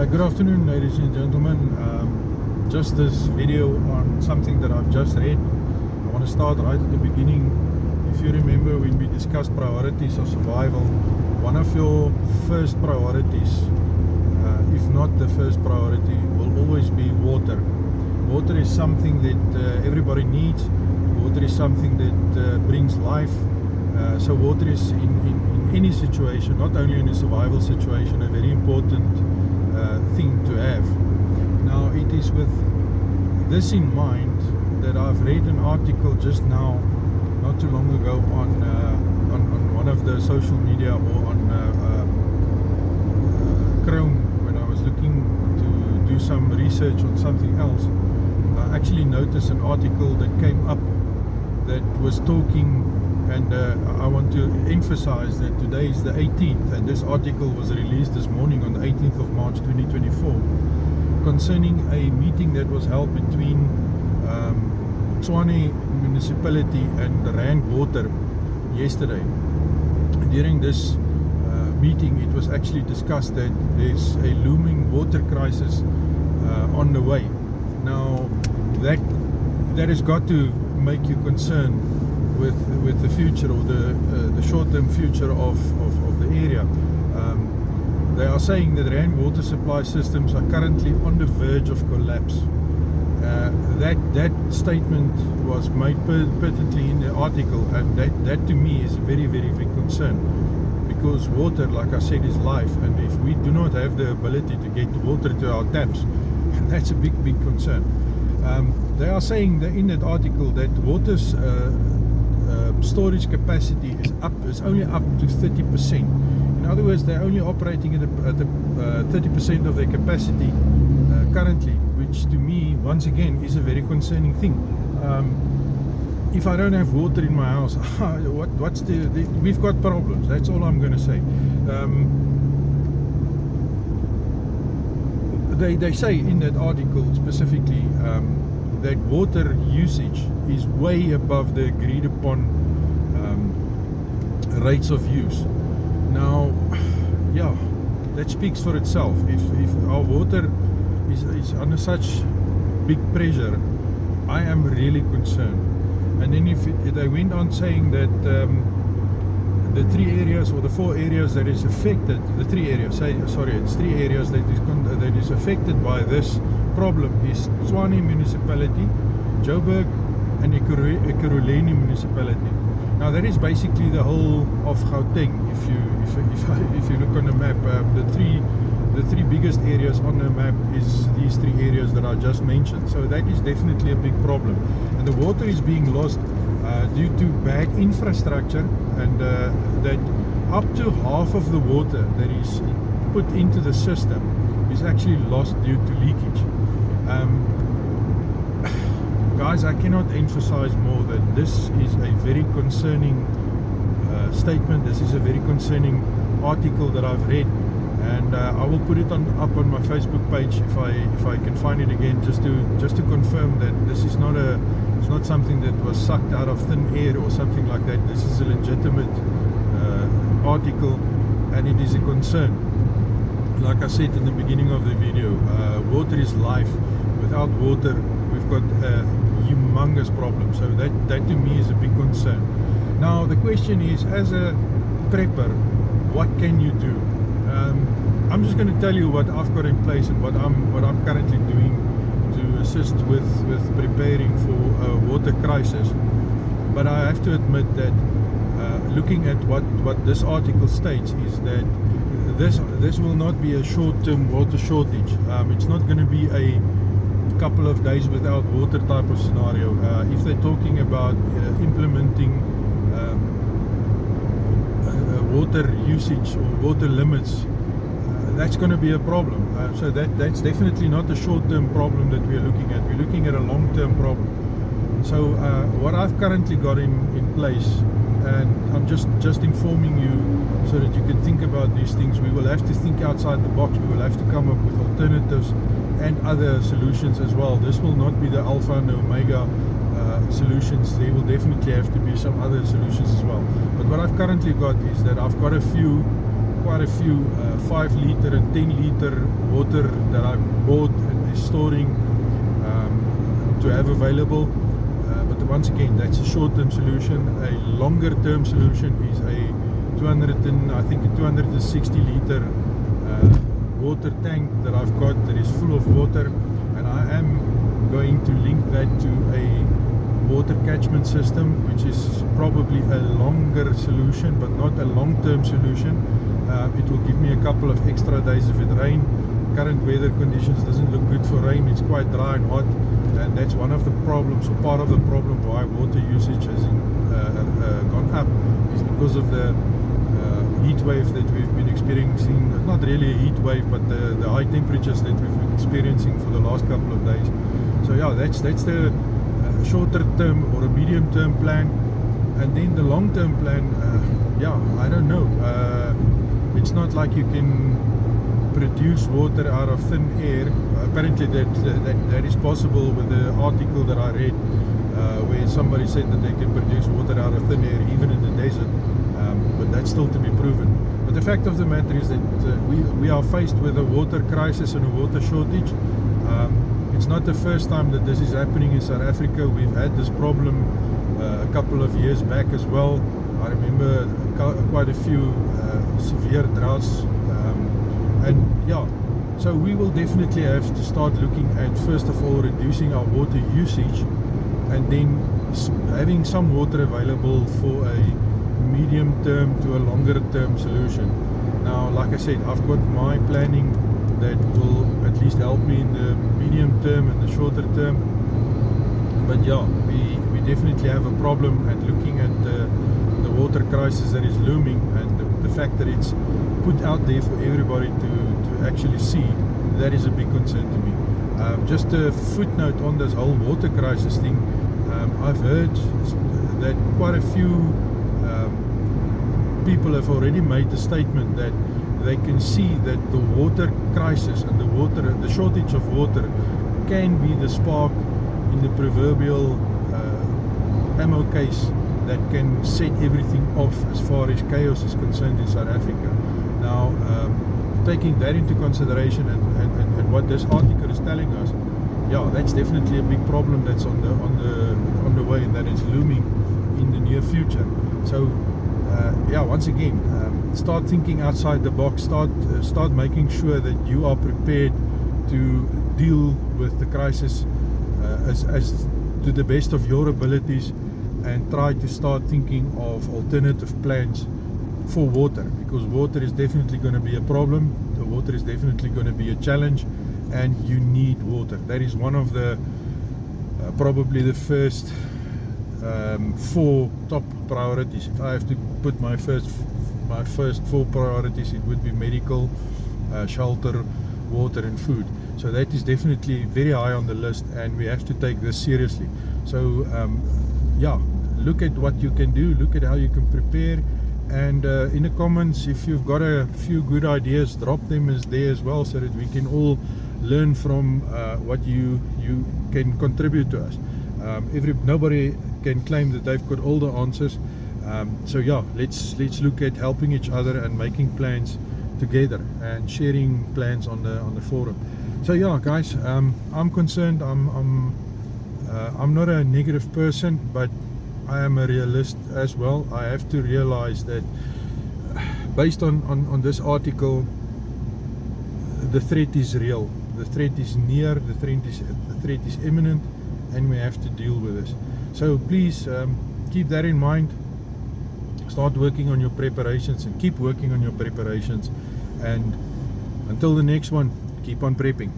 Good afternoon, ladies and gentlemen. Just this video on something that I've just read. I want to start right at the beginning. If you remember when we discussed priorities of survival, one of your first priorities, if not the first priority, will always be water. Water is something that everybody needs. Water is something that brings life. So water is in any situation, not only in a survival situation, a very important thing to have. Now it is with this in mind that I've read an article just now, not too long ago, on one of the social media, or on Chrome, when I was looking to do some research on something else. I actually noticed an article that came up that was talking, and I want to emphasize that today is the 18th, and this article was released this morning on the 18th of March 2024, concerning a meeting that was held between Tshwane municipality and the Rand Water yesterday. During this meeting, it was actually discussed that there's a looming water crisis on the way. Now that has got to make you concerned with the future, or the short-term future of the area. They are saying that Rand water supply systems are currently on the verge of collapse. That statement was made pertinently in the article, and that to me is a very, very big concern, because water, like I said, is life, and if we do not have the ability to get water to our taps, that's a big concern. They are saying that in that article that water's storage capacity is only up to 30%. In other words, they're only operating at 30% of their capacity currently, which to me, once again, is a very concerning thing. If I don't have water in my house, we've got problems. That's all I'm going to say. They say in that article specifically that water usage is way above the agreed upon rates of use. Now, yeah, that speaks for itself. If our water is under such big pressure, I am really concerned. And then if they went on saying that the 3 areas, or the 4 areas that is affected, it's 3 areas that is affected by this problem is Tshwane municipality, Joburg, and Ekurhuleni municipality. Now that is basically the whole of Gauteng. If you look on the map, the three biggest areas on the map is these 3 areas that I just mentioned. So that is definitely a big problem, and the water is being lost due to bad infrastructure, and that up to half of the water that is put into the system is actually lost due to leakage. Guys, I cannot emphasize more that this is a very concerning statement. This is a very concerning article that I've read, and I will put it up on my Facebook page if I can find it again, just to confirm that this is it's not something that was sucked out of thin air or something like that. This is a legitimate article, and it is a concern. Like I said in the beginning of the video, water is life. Without water, we've got a humongous problem. So that to me is a big concern. Now the question is, as a prepper, what can you do? I'm just going to tell you what I've got in place and what I'm currently doing to assist with preparing for a water crisis. But I have to admit that looking at what this article states is that this will not be a short-term water shortage. It's not going to be a couple of days without water type of scenario. If they're talking about implementing water usage or water limits, that's going to be a problem. So that's definitely not a short-term problem that we're looking at. We're looking at a long-term problem. So what I've currently got in place, and I'm just informing you so that you can think about these things. We will have to think outside the box. We will have to come up with alternatives and other solutions as well. This will not be the alpha and omega solutions. There will definitely have to be some other solutions as well. But what I've currently got is that I've got a few quite a few 5 liter and 10 liter water that I bought and is storing to have available. But once again, that's a short-term solution. A longer-term solution is a 260 liter water tank that I've got that is full of water, and I am going to link that to a water catchment system, which is probably a longer solution but not a long-term solution. It will give me a couple of extra days if it rains. Current weather conditions doesn't look good for rain. It's quite dry and hot, and that's one of the problems, or part of the problem, why water usage has gone up, is because of the heat wave that we've been experiencing. Not really a heat wave, but the high temperatures that we've been experiencing for the last couple of days. So yeah, that's the shorter term or a medium term plan. And then the long term plan, yeah, I don't know. It's not like you can produce water out of thin air. Apparently that is possible with the article that I read, where somebody said that they can produce water out of thin air even in the desert, but that's still to be proven. But the fact of the matter is that we are faced with a water crisis and a water shortage. It's not the first time that this is happening in South Africa. We've had this problem a couple of years back as well. I remember quite a few severe droughts, and yeah, so we will definitely have to start looking at, first of all, reducing our water usage, and then having some water available for a medium term to a longer term solution. Now, like I said, I've got my planning that will at least help me in the medium term and the shorter term. But yeah, we definitely have a problem, and looking at the water crisis that is looming, and the fact that it's put out there for everybody to actually see, that is a big concern to me. Just a footnote on this whole water crisis thing, I've heard that quite a few people have already made the statement that they can see that the water crisis and the shortage of water can be the spark in the proverbial ammo case that can set everything off as far as chaos is concerned in South Africa. Now, taking that into consideration and what this article is telling us, yeah, that's definitely a big problem that's on the way, and that is looming in the near future. So yeah, once again, start thinking outside the box. Start making sure that you are prepared to deal with the crisis as to the best of your abilities, and try to start thinking of alternative plans for water, because water is definitely going to be a problem. The water is definitely going to be a challenge, and you need water. That is one of the probably the first 4 top priorities. If I have to put my first 4 priorities, it would be medical, shelter, water and food. So that is definitely very high on the list, and we have to take this seriously. So yeah, look at what you can do, look at how you can prepare, and in the comments, if you've got a few good ideas, drop them as there as well, so that we can all learn from what you can contribute to us. Nobody can claim that they've got all the answers, so yeah, let's look at helping each other and making plans together and sharing plans on the forum. So yeah, guys, I'm concerned. I'm not a negative person, but I am a realist as well. I have to realize that based on this article, the threat is real, the threat is near, the threat is imminent, and we have to deal with this. So please keep that in mind. Start working on your preparations, and keep working on your preparations, and until the next one, keep on prepping.